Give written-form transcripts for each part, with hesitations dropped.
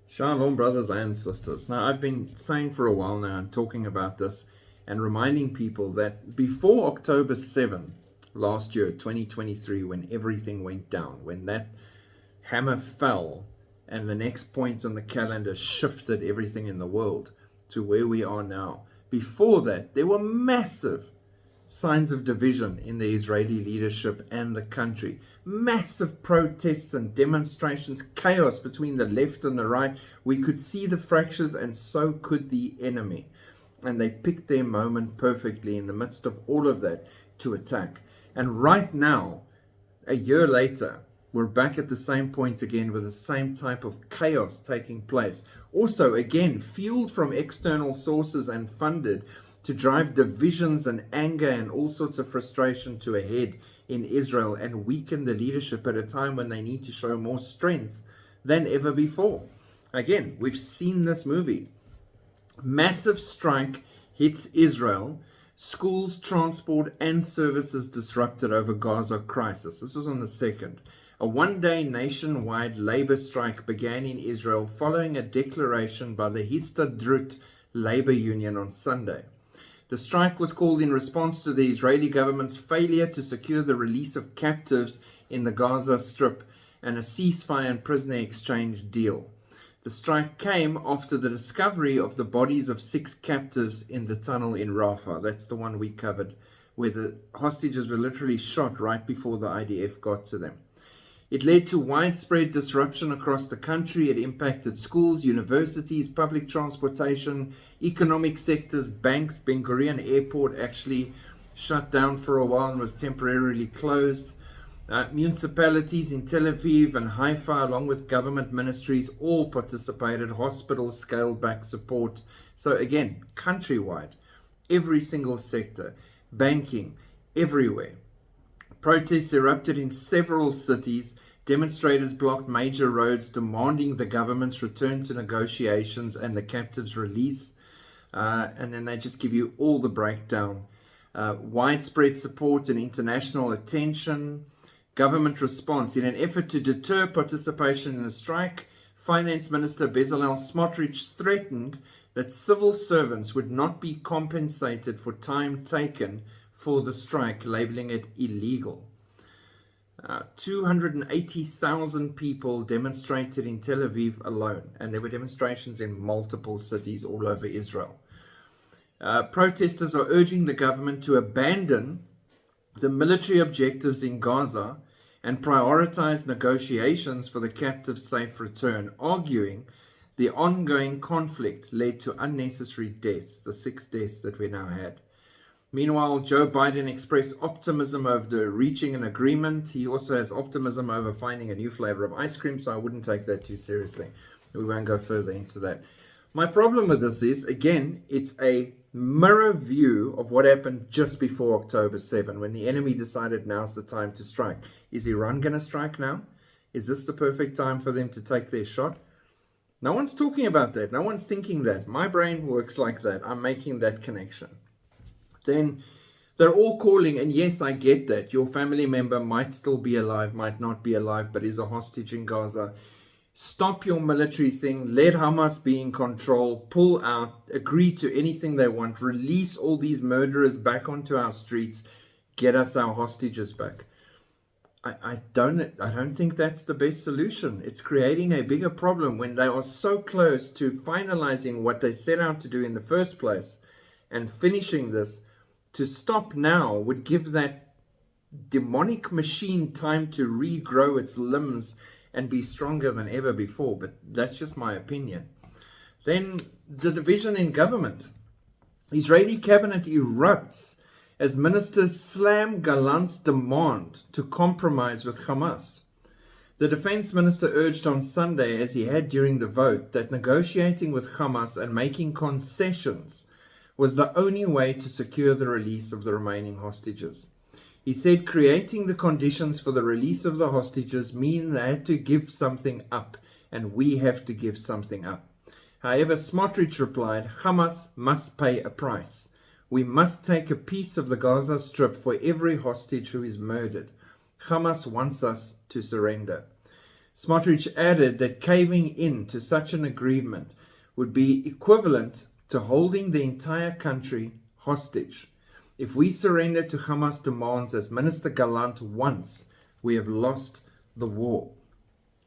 Shalom, brothers and sisters. Now, I've been saying for a while now and talking about this and reminding people that before October 7 last year, 2023, when everything went down, when that hammer fell and the next point on the calendar shifted everything in the world to where we are now, before that, there were massive signs of division in the Israeli leadership and the country. Massive protests and demonstrations, chaos between the left and the right. We could see the fractures, and so could the enemy. And they picked their moment perfectly in the midst of all of that to attack. And right now, a year later, we're back at the same point again with the same type of chaos taking place. Also, again, fueled from external sources and funded to drive divisions and anger and all sorts of frustration to a head in Israel and weaken the leadership at a time when they need to show more strength than ever before. Again, we've seen this movie. Massive strike hits Israel. Schools, transport, and services disrupted over Gaza crisis. This was on the 2nd. A one-day nationwide labor strike began in Israel following a declaration by the Histadrut labor union on Sunday. The strike was called in response to the Israeli government's failure to secure the release of captives in the Gaza Strip and a ceasefire and prisoner exchange deal. The strike came after the discovery of the bodies of 6 captives in the tunnel in Rafah. That's the one we covered, where the hostages were literally shot right before the IDF got to them. It led to widespread disruption across the country. It impacted schools, universities, public transportation, economic sectors, banks. Ben Gurion Airport actually shut down for a while and was temporarily closed. Municipalities in Tel Aviv and Haifa, along with government ministries, all participated. Hospitals scaled back support. So again, countrywide, every single sector, banking, everywhere. Protests erupted in several cities. Demonstrators blocked major roads, demanding the government's return to negotiations and the captives' release. And then they just give you all the breakdown. Widespread support and international attention. Government response. In an effort to deter participation in the strike, Finance Minister Bezalel Smotrich threatened that civil servants would not be compensated for time taken for the strike, labeling it illegal. 280,000 people demonstrated in Tel Aviv alone, and there were demonstrations in multiple cities all over Israel. Protesters are urging the government to abandon the military objectives in Gaza and prioritize negotiations for the captives' safe return, arguing the ongoing conflict led to unnecessary deaths, the 6 deaths that we now had. Meanwhile, Joe Biden expressed optimism over reaching an agreement. He also has optimism over finding a new flavor of ice cream, so I wouldn't take that too seriously. We won't go further into that. My problem with this is, again, it's a mirror view of what happened just before October 7, when the enemy decided now's the time to strike. Is Iran going to strike now? Is this the perfect time for them to take their shot? No one's talking about that. No one's thinking that. My brain works like that. I'm making that connection. Then they're all calling, and yes, I get that. Your family member might still be alive, might not be alive, but is a hostage in Gaza. Stop your military thing. Let Hamas be in control. Pull out. Agree to anything they want. Release all these murderers back onto our streets. Get us our hostages back. I don't think that's the best solution. It's creating a bigger problem when they are so close to finalizing what they set out to do in the first place and finishing this. To stop now would give that demonic machine time to regrow its limbs and be stronger than ever before. But that's just my opinion. Then the division in government. Israeli cabinet erupts as ministers slam Gallant's demand to compromise with Hamas. The defense minister urged on Sunday, as he had during the vote, that negotiating with Hamas and making concessions was the only way to secure the release of the remaining hostages. He said creating the conditions for the release of the hostages mean they had to give something up, and we have to give something up. However, Smotrich replied, Hamas must pay a price. We must take a piece of the Gaza Strip for every hostage who is murdered. Hamas wants us to surrender. Smotrich added that caving in to such an agreement would be equivalent to holding the entire country hostage. If we surrender to Hamas demands as Minister Gallant wants, we have lost the war.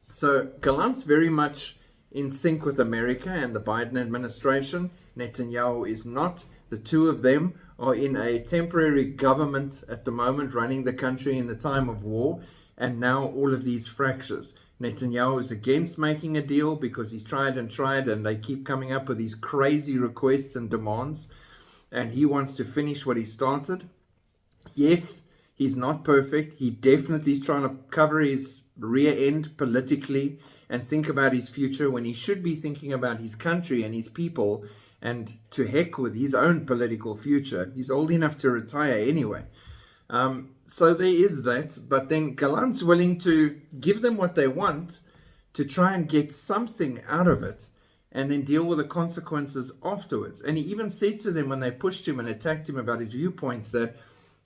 So Gallant's very much in sync with America and the Biden administration. Netanyahu is not. The two of them are in a temporary government at the moment, running the country in the time of war, and now all of these fractures. Netanyahu is against making a deal because he's tried and they keep coming up with these crazy requests and demands, and he wants to finish what he started. Yes, he's not perfect. He definitely is trying to cover his rear end politically and think about his future when he should be thinking about his country and his people, and to heck with his own political future. He's old enough to retire anyway. So there is that. But then Gallant's willing to give them what they want to try and get something out of it and then deal with the consequences afterwards. And he even said to them when they pushed him and attacked him about his viewpoints that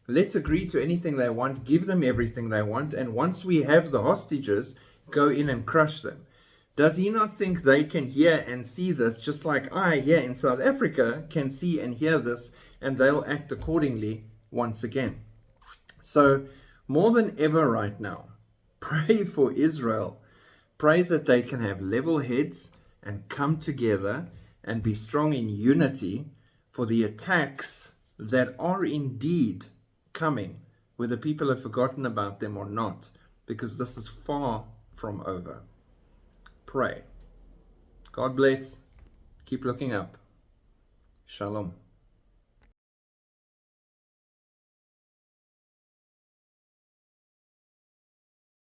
let's agree to anything they want, give them everything they want, and once we have the hostages, go in and crush them. Does he not think they can hear and see this just like I here in South Africa can see and hear this, and they'll act accordingly once again? So more than ever right now, pray for Israel. Pray that they can have level heads and come together and be strong in unity for the attacks that are indeed coming, whether people have forgotten about them or not, because this is far from over. Pray. God bless. Keep looking up. Shalom.